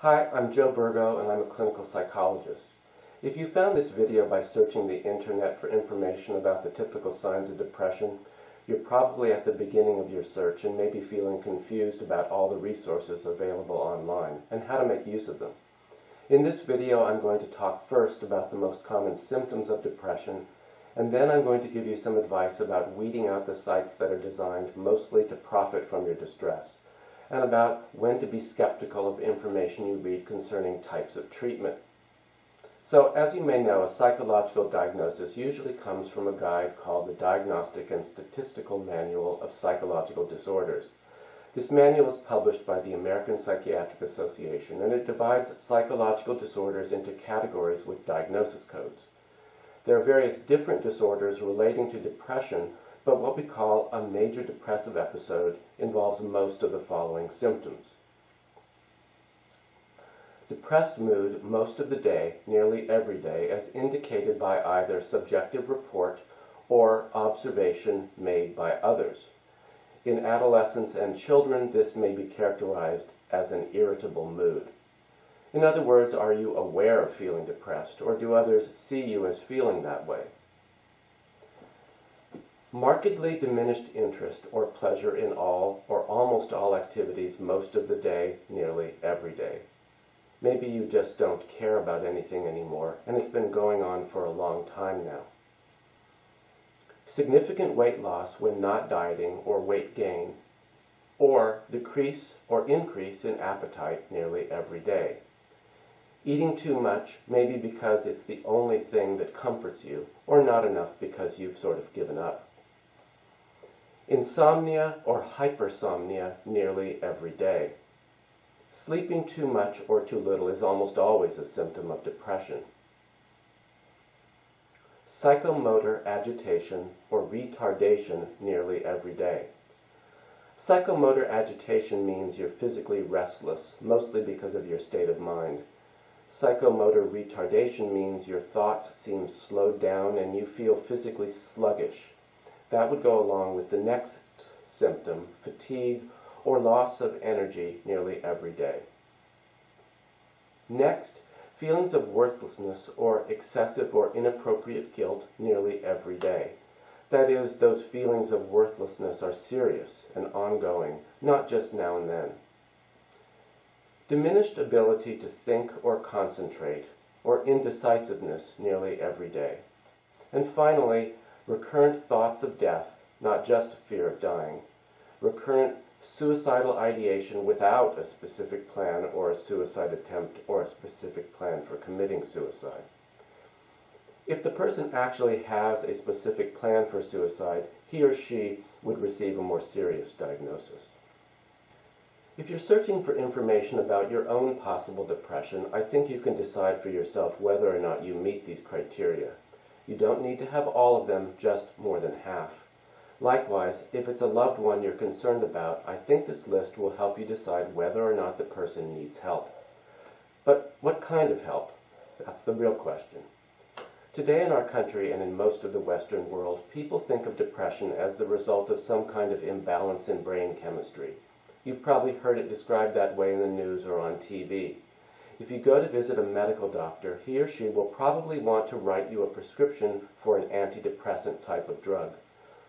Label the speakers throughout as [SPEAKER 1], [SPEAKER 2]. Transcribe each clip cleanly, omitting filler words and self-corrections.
[SPEAKER 1] Hi, I'm Joe Burgo and I'm a clinical psychologist. If you found this video by searching the internet for information about the typical signs of depression, you're probably at the beginning of your search and may be feeling confused about all the resources available online and how to make use of them. In this video, I'm going to talk first about the most common symptoms of depression, and then I'm going to give you some advice about weeding out the sites that are designed mostly to profit from your distress, and about when to be skeptical of information you read concerning types of treatment. So, as you may know, a psychological diagnosis usually comes from a guide called the Diagnostic and Statistical Manual of Psychological Disorders. This manual is published by the American Psychiatric Association, and it divides psychological disorders into categories with diagnosis codes. There are various different disorders relating to depression, but what we call a major depressive episode involves most of the following symptoms. Depressed mood most of the day, nearly every day, as indicated by either subjective report or observation made by others. In adolescents and children, this may be characterized as an irritable mood. In other words, are you aware of feeling depressed, or do others see you as feeling that way? Markedly diminished interest or pleasure in all or almost all activities most of the day, nearly every day. Maybe you just don't care about anything anymore, and it's been going on for a long time now. Significant weight loss when not dieting or weight gain, or decrease or increase in appetite nearly every day. Eating too much, maybe because it's the only thing that comforts you, or not enough because you've sort of given up. Insomnia or hypersomnia nearly every day. Sleeping too much or too little is almost always a symptom of depression. Psychomotor agitation or retardation nearly every day. Psychomotor agitation means you're physically restless, mostly because of your state of mind. Psychomotor retardation means your thoughts seem slowed down and you feel physically sluggish. That would go along with the next symptom, fatigue or loss of energy nearly every day. Next, feelings of worthlessness or excessive or inappropriate guilt nearly every day. That is, those feelings of worthlessness are serious and ongoing, not just now and then. Diminished ability to think or concentrate, or indecisiveness nearly every day. And finally, recurrent thoughts of death, not just fear of dying. Recurrent suicidal ideation without a specific plan or a suicide attempt or a specific plan for committing suicide. If the person actually has a specific plan for suicide, he or she would receive a more serious diagnosis. If you're searching for information about your own possible depression, I think you can decide for yourself whether or not you meet these criteria. You don't need to have all of them, just more than half. Likewise, if it's a loved one you're concerned about, I think this list will help you decide whether or not the person needs help. But what kind of help? That's the real question. Today in our country and in most of the Western world, people think of depression as the result of some kind of imbalance in brain chemistry. You've probably heard it described that way in the news or on TV. If you go to visit a medical doctor, he or she will probably want to write you a prescription for an antidepressant type of drug.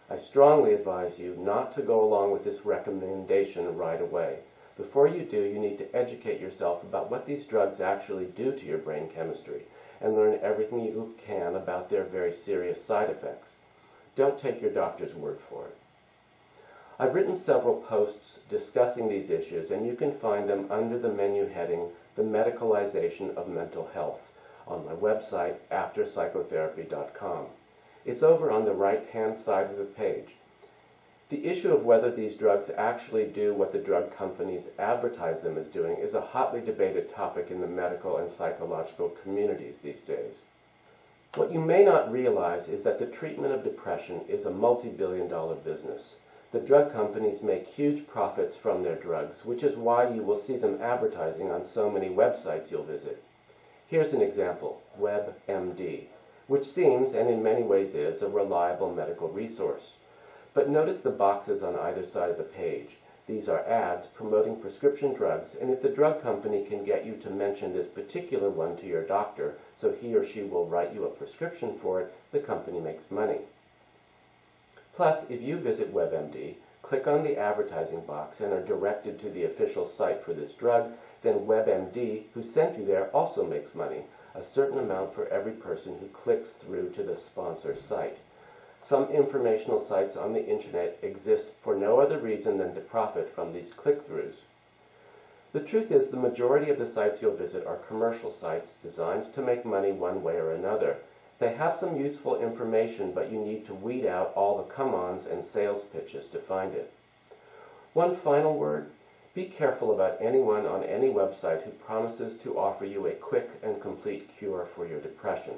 [SPEAKER 1] I strongly advise you not to go along with this recommendation right away. Before you do, you need to educate yourself about what these drugs actually do to your brain chemistry and learn everything you can about their very serious side effects. Don't take your doctor's word for it. I've written several posts discussing these issues, and you can find them under the menu heading, The Medicalization of Mental Health, on my website, afterpsychotherapy.com. It's over on the right-hand side of the page. The issue of whether these drugs actually do what the drug companies advertise them as doing is a hotly debated topic in the medical and psychological communities these days. What you may not realize is that the treatment of depression is a multi-billion-dollar business. The drug companies make huge profits from their drugs, which is why you will see them advertising on so many websites you'll visit. Here's an example, WebMD, which seems, and in many ways is, a reliable medical resource. But notice the boxes on either side of the page. These are ads promoting prescription drugs, and if the drug company can get you to mention this particular one to your doctor so he or she will write you a prescription for it, the company makes money. Plus, if you visit WebMD, click on the advertising box and are directed to the official site for this drug, then WebMD, who sent you there, also makes money, a certain amount for every person who clicks through to the sponsor site. Some informational sites on the internet exist for no other reason than to profit from these click-throughs. The truth is, the majority of the sites you'll visit are commercial sites designed to make money one way or another. They have some useful information, but you need to weed out all the come-ons and sales pitches to find it. One final word: be careful about anyone on any website who promises to offer you a quick and complete cure for your depression.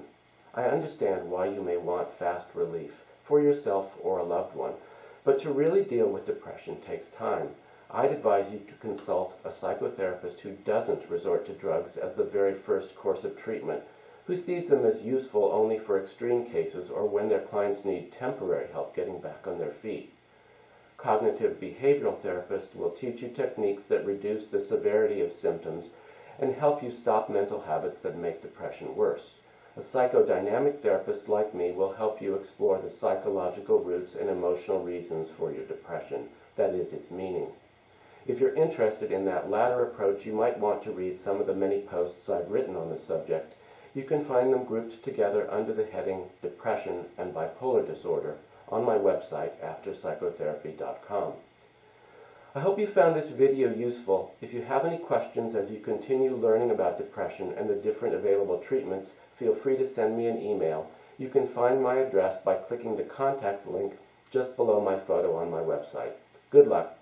[SPEAKER 1] I understand why you may want fast relief for yourself or a loved one, but to really deal with depression takes time. I'd advise you to consult a psychotherapist who doesn't resort to drugs as the very first course of treatment, who sees them as useful only for extreme cases or when their clients need temporary help getting back on their feet. Cognitive behavioral therapists will teach you techniques that reduce the severity of symptoms and help you stop mental habits that make depression worse. A psychodynamic therapist like me will help you explore the psychological roots and emotional reasons for your depression, that is, its meaning. If you're interested in that latter approach, you might want to read some of the many posts I've written on the subject. You can find them grouped together under the heading Depression and Bipolar Disorder on my website, afterpsychotherapy.com. I hope you found this video useful. If you have any questions as you continue learning about depression and the different available treatments, feel free to send me an email. You can find my address by clicking the contact link just below my photo on my website. Good luck.